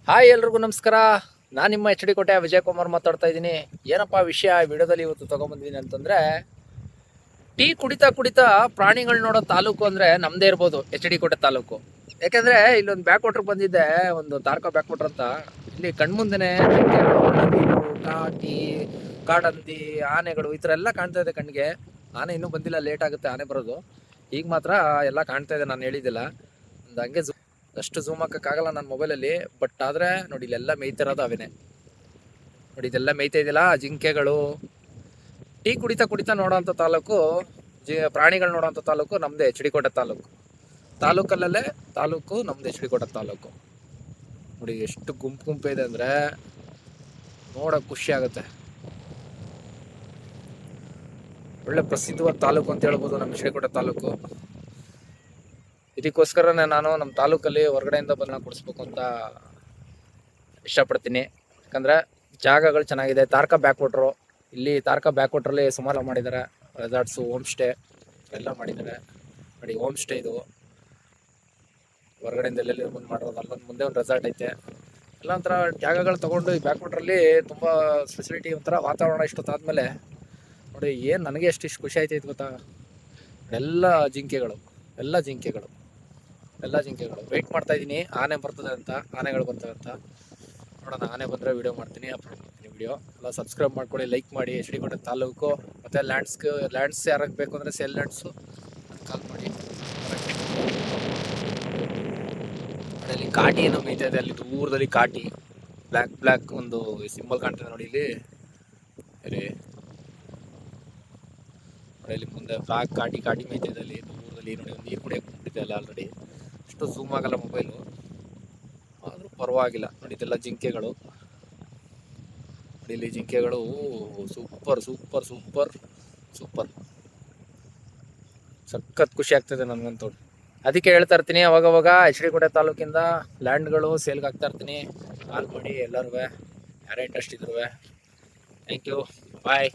Hi ಎಲ್ರಿಗೂ ನಮಸ್ಕಾರ. ನಾನು ನಿಮ್ಮ ಎಚ್ ಡಿ ಕೋಟೆ ವಿಜಯ್ ಕುಮಾರ್ ಮಾತಾಡ್ತಾ ಇದ್ದೀನಿ. ಏನಪ್ಪ ವಿಷಯ ವಿಡಿಯೋದಲ್ಲಿ ಇವತ್ತು ತೊಗೊಂಬಂದಿದ್ದೀನಿ ಅಂತಂದರೆ, ಟೀ ಕುಡಿತಾ ಕುಡಿತಾ ಪ್ರಾಣಿಗಳು ನೋಡೋ ತಾಲೂಕು ಅಂದರೆ ನಮ್ಮದೇ ಇರ್ಬೋದು, ಎಚ್ ಡಿ ಕೋಟೆ ತಾಲೂಕು. ಯಾಕೆಂದರೆ ಇಲ್ಲೊಂದು ಬ್ಯಾಕ್ ವಾಟ್ರಿಗೆ ಬಂದಿದ್ದೆ, ಒಂದು ತಾರ್ಕೋ ಬ್ಯಾಕ್ ವಾಟ್ರ್ ಅಂತ. ಇಲ್ಲಿ ಕಣ್ಮುಂದೆನೇ ಕಾಟಿ, ಕಾಡಂದಿ, ಆನೆಗಳು ಈ ಥರ ಎಲ್ಲ ಕಾಣ್ತಾ ಇದೆ ಕಣ್ಣಿಗೆ. ಆನೆ ಇನ್ನೂ ಬಂದಿಲ್ಲ, ಲೇಟ್ ಆಗುತ್ತೆ ಆನೆ ಬರೋದು. ಈಗ ಮಾತ್ರ ಎಲ್ಲ ಕಾಣ್ತಾ ಇದೆ, ನಾನು ಹೇಳಿದ್ದಿಲ್ಲ. ಒಂದು ಹಂಗೆ ಅಷ್ಟು ಝೂಮ್ ಹಾಕೋಕ್ಕಾಗಲ್ಲ ನನ್ನ ಮೊಬೈಲಲ್ಲಿ. ಬಟ್ ಆದರೆ ನೋಡಿ, ಇಲ್ಲೆಲ್ಲ ಮೇಯ್ತಿರೋದು ಅವೇನೆ ನೋಡಿ, ಇದೆಲ್ಲ ಮೇಯ್ತಾ ಇದೆಯಲ್ಲ ಜಿಂಕೆಗಳು. ಟೀ ಕುಡಿತಾ ಕುಡಿತಾ ನೋಡೋಂಥ ತಾಲೂಕು, ಪ್ರಾಣಿಗಳು ನೋಡೋಂಥ ತಾಲೂಕು ನಮ್ಮದೇ ಎಚ್ ಡಿ ಕೋಟೆ ತಾಲೂಕು. ತಾಲೂಕಲ್ಲೇ ತಾಲೂಕು ನಮ್ಮದು ಎಚ್ ಡಿ ಕೋಟೆ ತಾಲೂಕು. ನೋಡಿ ಎಷ್ಟು ಗುಂಪು ಇದೆ ಅಂದರೆ ನೋಡೋಕೆ ಖುಷಿ ಆಗುತ್ತೆ. ಒಳ್ಳೆ ಪ್ರಸಿದ್ಧವಾದ ತಾಲೂಕು ಅಂತ ಹೇಳ್ಬೋದು ನಮ್ಮ ಎಚ್ ಡಿ ಕೋಟೆ ತಾಲೂಕು. ಇದಕ್ಕೋಸ್ಕರನೇ ನಾನು ನಮ್ಮ ತಾಲೂಕಲ್ಲಿ ಹೊರಗಡೆಯಿಂದ ಬಂದು ಕೊಡಿಸ್ಬೇಕು ಅಂತ ಇಷ್ಟಪಡ್ತೀನಿ. ಯಾಕಂದರೆ ಜಾಗಗಳು ಚೆನ್ನಾಗಿದೆ. ತಾರ್ಕಾ ಬ್ಯಾಕ್ ವಾಟ್ರು, ಇಲ್ಲಿ ತಾರ್ಕಾ ಬ್ಯಾಕ್ ವಾಟ್ರಲ್ಲಿ ಸುಮಾರು ಮಾಡಿದ್ದಾರೆ. ರೆಸಾರ್ಟ್ಸು, ಹೋಮ್ ಸ್ಟೇ ಎಲ್ಲ ಮಾಡಿದ್ದಾರೆ. ನೋಡಿ ಹೋಮ್ ಸ್ಟೇ ಇದು, ಹೊರಗಡೆಯಿಂದ ಎಲ್ಲೆಲ್ಲಿ ಬಂದು ಮಾಡಿರೋದು. ಅಲ್ಲೊಂದು ಮುಂದೆ ಒಂದು ರೆಸಾರ್ಟ್ ಐತೆ. ಎಲ್ಲ ಒಂಥರ ಜಾಗಗಳು ತೊಗೊಂಡು ಈ ಬ್ಯಾಕ್ ವಾಟ್ರಲ್ಲಿ ತುಂಬ ಫೆಸಿಲಿಟಿ, ಒಂಥರ ವಾತಾವರಣ. ಇಷ್ಟೊತ್ತಾದಮೇಲೆ ನೋಡಿ ಏನು ನನಗೆ ಎಷ್ಟು ಖುಷಿ ಆಯ್ತೈತೆ ಗೊತ್ತಾ. ಎಲ್ಲ ಜಿಂಕೆಗಳು ವೆಯ್ಟ್ ಮಾಡ್ತಾ ಇದ್ದೀನಿ, ಆನೆ ಬರ್ತದೆ ಅಂತ, ಆನೆಗಳು ಬರ್ತವೆ ಅಂತ. ನೋಡೋಣ, ಆನೆ ಬಂದರೆ ವೀಡಿಯೋ ಮಾಡ್ತೀನಿ, ಅಪ್ಲೋಡ್ ಮಾಡ್ತೀನಿ ವಿಡಿಯೋ. ಎಲ್ಲ ಸಬ್ಸ್ಕ್ರೈಬ್ ಮಾಡ್ಕೊಳ್ಳಿ, ಲೈಕ್ ಮಾಡಿ. ಎಚ್ ಡಿ ಕೋಟೆ ತಾಲೂಕು. ಮತ್ತು ಲ್ಯಾಂಡ್ಸ್ ಯಾರಿಗೆ ಬೇಕು ಅಂದರೆ ಸೇಲ್ ಲ್ಯಾಂಡ್ಸು ಕಾಲ್ ಮಾಡಿ. ಅಲ್ಲಿ ಕಾಟಿ ಏನೋ ಮೀತಾ ಇದೆ, ಅಲ್ಲಿ ದೂರದಲ್ಲಿ ಕಾಟಿ ಬ್ಲ್ಯಾಕ್ ಒಂದು ಸಿಂಬಲ್ ಕಾಣ್ತದೆ ನೋಡಿ ಇಲ್ಲಿ. ಇಲ್ಲಿ ಮುಂದೆ ಬ್ಲ್ಯಾಕ್ ಕಾಟಿ ಮೈತಾ ಇದೆ ಅಲ್ಲಿ ದೂರದಲ್ಲಿ. ನೋಡಿ ಒಂದು ನೀರು ಕುಡಿಯೋಕೆ ಬಿಟ್ಟಿದೆ ಅಲ್ಲ ಆಲ್ರೆಡಿ. ಅಷ್ಟು ಝೂಮ್ ಆಗಲ್ಲ ಮೊಬೈಲು, ಆದರೂ ಪರವಾಗಿಲ್ಲ. ನೋಡಿ ಇದೆಲ್ಲ ಜಿಂಕೆಗಳು. ನೋಡಿ ಇಲ್ಲಿ ಜಿಂಕೆಗಳು ಸೂಪರ್ ಸಖತ್ ಖುಷಿ ಆಗ್ತದೆ ನನಗಂತೂ. ಅದಕ್ಕೆ ಹೇಳ್ತಾ ಇರ್ತೀನಿ ಅವಾಗವಾಗ, ಎಚ್ ಡಿ ಕೋಟೆ ತಾಲೂಕಿಂದ ಲ್ಯಾಂಡ್ಗಳು ಸೇಲ್ಗೆ ಆಗ್ತಾ ಇರ್ತೀನಿ. ಕಾಲ್ ಮಾಡಿ ಎಲ್ಲರೂ, ಯಾರೇ ಇಂಟ್ರೆಸ್ಟ್ ಇದ್ರು. ಥ್ಯಾಂಕ್ ಯು, ಬಾಯ್.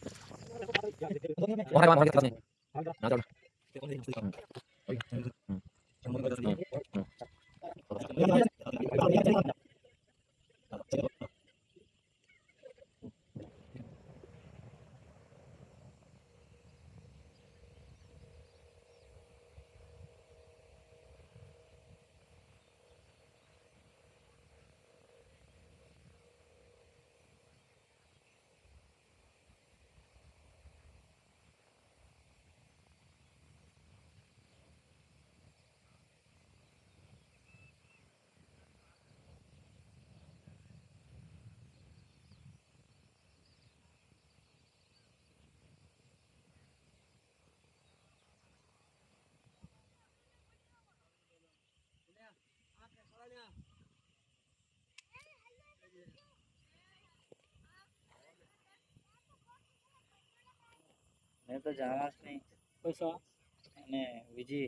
मैं तो जानाच नहीं कैसा विजी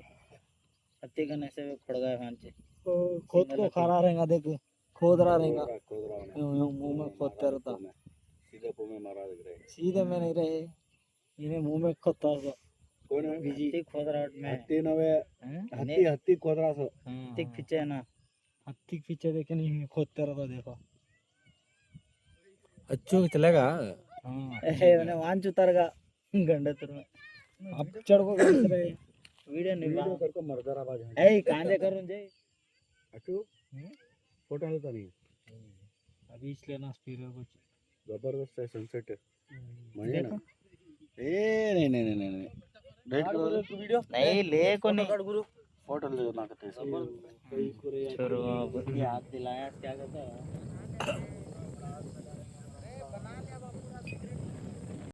हत्ती करने से पड़ गए फैंचे खुद को खा रहेगा। देख खोद रहा रहेगा, मुंह में खोदता रहता। सीधे मुंह में मारा दिख रहे, सीधे में नहीं रहे, इन्हें मुंह में खोदता है। कौन है विजी? हत्ती खोद रहा मैं, हत्ती नवे हत्ती खोद रहा सो। हत्ती पीछे है ना, हत्ती पीछे देखे नहीं खोदता रहता। देखो अच्छू चलेगा। मैंने वांच उतारगा गंडतर में अब चढ़ को वीडियो नहीं करको मर्दर आवाज है ए कांदे करून जे अटू फोटो होता नहीं अभी इसलिए ना स्पीड कुछ जबरदस्त है सनसेट मजे ना। ए नहीं डेट करो वीडियो नहीं ले को नहीं गुरु फोटो ले ना करते छोरो हाथ दिलाया क्या कहता है।